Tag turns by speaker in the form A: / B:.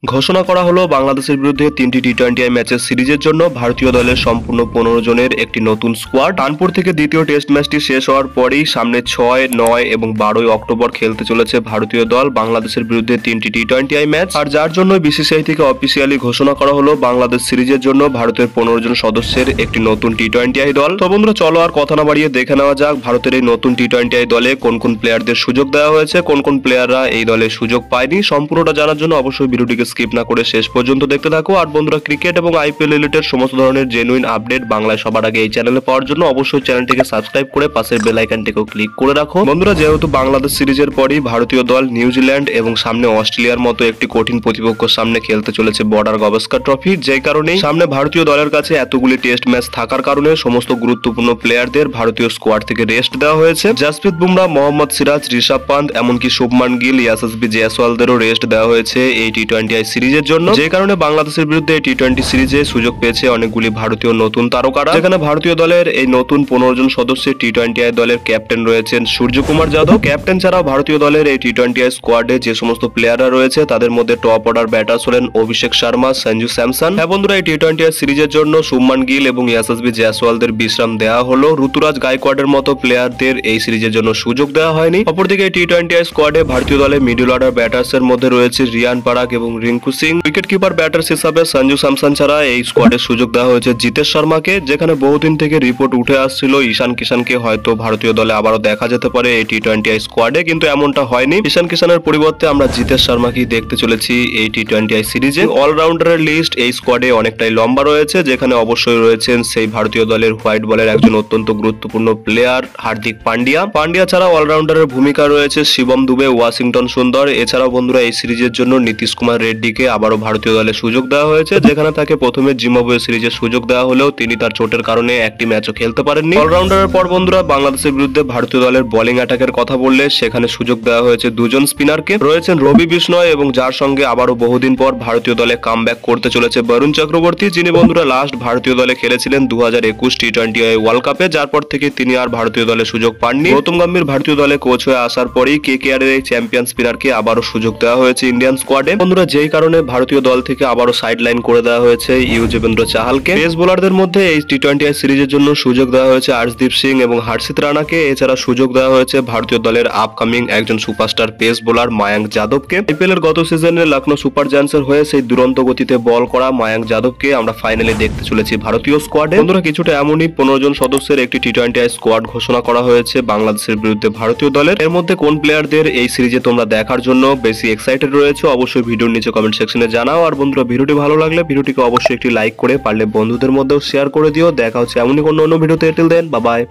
A: ঘোষণা করা হলো বাংলাদেশের বিরুদ্ধে 3টি টি-20 ম্যাচের সিরিজের জন্য ভারতীয় দলের সম্পূর্ণ 15 জনের একটি নতুন স্কোয়াড। কানপুর থেকে দ্বিতীয় টেস্ট ম্যাচটি শেষ হওয়ার পরেই সামনে 6, 9 এবং 12 অক্টোবর খেলতে চলেছে ভারতীয় দল বাংলাদেশের বিরুদ্ধে 3টি টি-20 ম্যাচ, আর যার জন্য বিসিসিআই থেকে অফিসিয়ালি ঘোষণা করা হলো বাংলাদেশ সিরিজের জন্য ভারতের 15 জন সদস্যের একটি নতুন টি-20 দল। তো বন্ধুরা, চলো আর কথা না বাড়িয়ে দেখে নেওয়া যাক ভারতের এই নতুন টি-20 দলে কোন কোন প্লেয়ারদের সুযোগ দেওয়া হয়েছে, কোন কোন প্লেয়াররা এই দলে সুযোগ পায়নি। সম্পূর্ণটা জানার জন্য অবশ্যই ভিডিওটিকে স্কিপ না করে শেষ পর্যন্ত দেখতে থাকো। আর বন্ধুরা, ক্রিকেট এবং আইপিএল রিলেটেড সমস্ত ধরনের জেনুইন আপডেট বাংলায় সবার আগে এই চ্যানেলে পাওয়ার জন্য অবশ্যই চ্যানেলটিকে সাবস্ক্রাইব করে পাশের বেল আইকনটিকেও ক্লিক করে রাখো। বন্ধুরা, যেহেতু বাংলাদেশ সিরিজের পরই ভারতীয় দল নিউজিল্যান্ড এবং সামনে অস্ট্রেলিয়ার মতো একটি কঠিন প্রতিপক্ষের সামনে খেলতে চলেছে বর্ডার গাভাস্কার ট্রফি, যেই কারণেই সামনে ভারতীয় দলের কাছে এতগুলি টেস্ট ম্যাচ থাকার কারণে সমস্ত গুরুত্বপূর্ণ প্লেয়ারদের ভারতীয় স্কোয়াড থেকে রেস্ট দেওয়া হয়েছে। জাসপ্রীত বুমরাহ, মোহাম্মদ সিরাজ, ঋষভ পান্ত, এমনকি শুভমান গিল, ইয়াসএসবি জয়সওয়ালদেরও রেস্ট দেওয়া হয়েছে এই টি-20 সিরিজের জন্য, যে কারণে বাংলাদেশের বিরুদ্ধে এই টি-20 সিরিজে সুযোগ পেয়েছে অনেকগুলি ভারতীয় নতুন তারকারা। যেখানে ভারতীয় দলের এই নতুন 15 জন সদস্যের টি-20 দলের ক্যাপ্টেন রয়েছেন সূর্যকুমার যাদব। ক্যাপ্টেন ছাড়াও ভারতীয় দলের এই টি-20 স্কোয়াডে যে সমস্ত প্লেয়াররা রয়েছে তাদের মধ্যে টপ অর্ডার ব্যাটার্স হলেন অভিষেক শর্মা, সঞ্জু স্যামসন। হ্যাঁ বন্ধুরা, এই টি-20 সিরিজের জন্য শুভমান গিল এবং ইয়াসএসবি জয়সওয়ালদের বিশ্রাম দেওয়া হলো। ঋতুরাজ গায়কোয়াড়ের মতো প্লেয়ারদের এই সিরিজের জন্য সুযোগ দেওয়া হয়নি। অপরদিকে এই টি-20 স্কোয়াডে ভারতীয় দলের মিডল অর্ডার ব্যাটার্স এর মধ্যে রয়েছে রিয়ান পারাগ এবং Rinku Singh. Wicket keeper batters হিসাবে সঞ্জু স্যামসন ছাড়া এই স্কোয়াডে সুযোগ দেওয়া হয়েছে জিতেশ শর্মাকে। যেখানে বহুদিন থেকে রিপোর্ট উঠে আসছিল ঈশান কিষানকে হয়তো ভারতীয় দলে আবারও দেখা যেতে পারে এই টি-20 স্কোয়াডে, কিন্তু এমনটা হয়নি। ঈশান কিষানের পরিবর্তে আমরা জিতেশ শর্মাকেই দেখতে চলেছি এই টি-20 সিরিজে। অলরাউন্ডারের লিস্ট এই স্কোয়াডে অনেকটাই লম্বা রয়েছে, যেখানে অবশ্যই রয়েছেন সেই ভারতীয় দলের হোয়াইট বলের একজন অত্যন্ত গুরুত্বপূর্ণ প্লেয়ার হার্দিক পান্ডিয়া। পান্ডিয়া ছাড়া অলরাউন্ডারের ভূমিকা রয়েছে শিবম দুবে, ওয়াশিংটন সুন্দর। এছাড়াও বন্ধুরা, এই সিরিজের জন্য নীতিশ কুমার রেড্ডিকে আবারও ভারতীয় দলে সুযোগ দেওয়া হয়েছে, যেখানে তাকে প্রথমে জিম্বাবুয়ে সিরিজে সুযোগ দেওয়া হলেও তিনি তার চোটের কারণে একটি ম্যাচও খেলতে পারেননি। অলরাউন্ডারের পর বন্ধুরা, বাংলাদেশের বিরুদ্ধে ভারতীয় দলের বোলিং অ্যাটাকের কথা বললে সেখানে সুযোগ দেওয়া হয়েছে দুজন স্পিনারকে। রয়েছেন রবি বিষ্ণয় এবং যার সঙ্গে আবারও বহুদিন পর ভারতীয় দলে কামব্যাক করতে চলেছে বরুণ চক্রবর্তী, যিনি বন্ধুরা লাস্ট ভারতীয় দলে খেলেছিলেন 2021 টি-20 ওয়ার্ল্ড কাপে। যার পর থেকে তিনি আর ভারতীয় দলে সুযোগ পাননি। গৌতম গম্ভীর ভারতীয় দলে কোচ হয়ে আসার পরেই কেকেআর এর এই চ্যাম্পিয়ন স্পিনারকে আবারও সুযোগ দেওয়া হয়েছে ইন্ডিয়ান স্কোয়াডে। বন্ধুরা, যেই কারণে ভারতীয় দল থেকে আবারও সাইড লাইন করে দেওয়া হয়েছে যুজবেন্দ্র চাহালকে। পেস বোলারদের মধ্যে এই টি-20 সিরিজের জন্য সুযোগ দেওয়া হয়েছে আর্শদীপ সিং এবং হর্ষিত রানাকে। এছাড়া সুযোগ দেওয়া হয়েছে ভারতীয় দলের আপকামিং একজন সুপারস্টার পেস বোলার মায়াঙ্ক যাদবকে। আইপিএল এর গত সিজনে লখনৌ সুপার জায়ান্টসের হয়ে সেই দুরন্ত গতিতে বল করা মায়াঙ্ক যাদবকে আমরা ফাইনালে দেখতে চলেছি ভারতীয় স্কোয়াডে। বন্ধুরা, কিছুটা এমনই 15 জন সদস্যের একটি টি-20 স্কোয়াড ঘোষণা করা হয়েছে বাংলাদেশের বিরুদ্ধে ভারতীয় দলের। এর মধ্যে কোন প্লেয়ারদের এই সিরিজে তোমরা দেখার জন্য বেশি এক্সাইটেড রয়েছে অবশ্যই ভিডিওর নিচে কমেন্ট সেকশনে জানাও। আর বন্ধুরা, ভিডিওটি ভালো লাগলে ভিডিওটিকে অবশ্যই একটি লাইক করে পারলে বন্ধুদের মধ্যেও শেয়ার করে দিও। দেখা হচ্ছে এমনই কোনো অন্য ভিডিওতে। Till then, bye by.